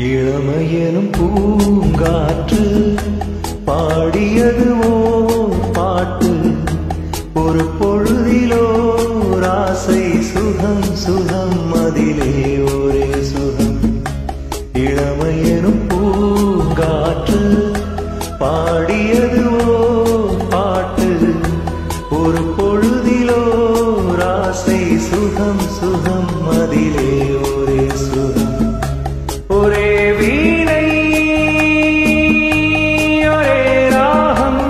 இளமையெனும் பூங்காற்று பாடியது ஓர் பாட்டு. ஒரு பொழுதிலோ ராசை சுகம் சுகம் அதிலே ஒரே சுகம். இளமையெனும் பூங்காற்று பாடியது ஓர் பாட்டு. ஒரு பொழுதிலோ ராசை சுகம் சுகம் அதிலே ஒரே சுகம். ஒரே வீணை ஒரே ராகம்.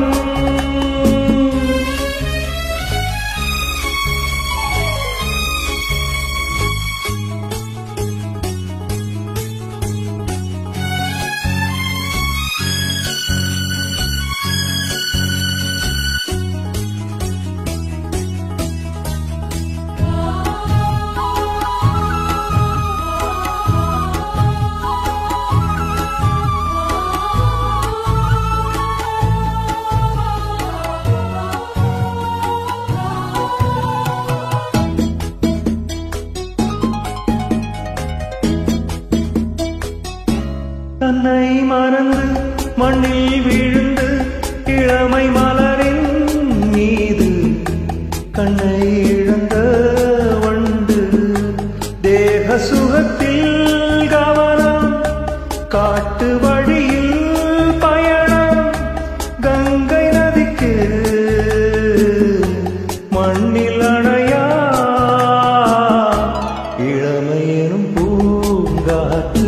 தன்னை மறந்து மண்ணில் விழுந்து இளமை மலரின் மீது கண்ணை இழந்த வண்டு. தேக சுகத்தில் கவனம், காட்டு வழியில் பயணம். கங்கை நதிக்கு மண்ணில் அணையா இளமையெனும் பூங்காற்று.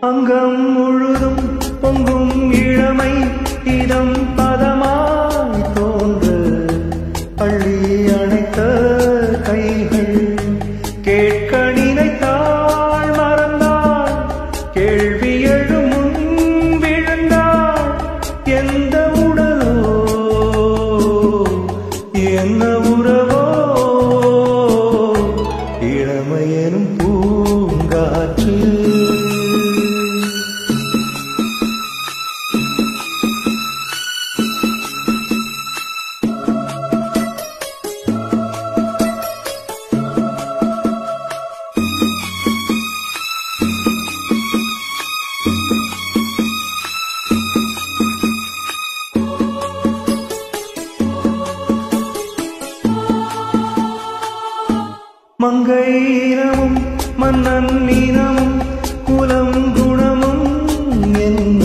அங்கம் முழுதும் பொங்கும் இளமை இதம் பதமாய் தோன்ற அள்ளி அணைத்த கைகள். கேட்க நினைத்தாள் மறந்தாள், கேள்வி எழும் முன் விழுந்தாள். எந்த உடலோ என்ன உறவோ இளமையெனும் பூங்காற்று. மங்கை இனமும் மன்னன் இனமும் குலம் குணமும் என்ன.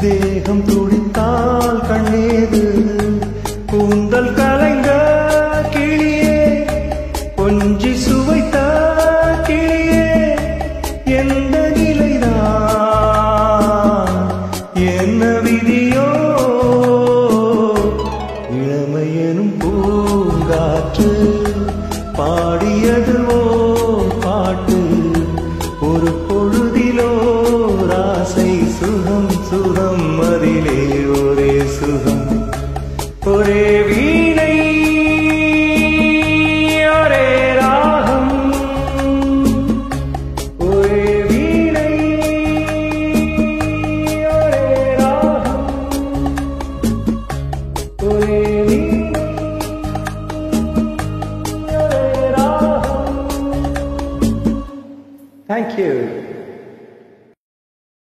தேகம் துடித்தால் கண்ணேது கூந்தல் கலைந்த கிளியே. கொஞ்சி சுவைத்த கிளியே எந்த நிலைதான் என்ன விதியோ இளமையெனும் பூங்காற்று பாடியது ஓர் பாட்டு. ஒரு பொழுதிலோ ராசை சுகம் சுகம் அதிலே ஒரே சுகம். ஒரே வீணை ஒரே ராகம். ஒரே வீணை ஒரே ராகம். ஒரே வீணை. Thank you.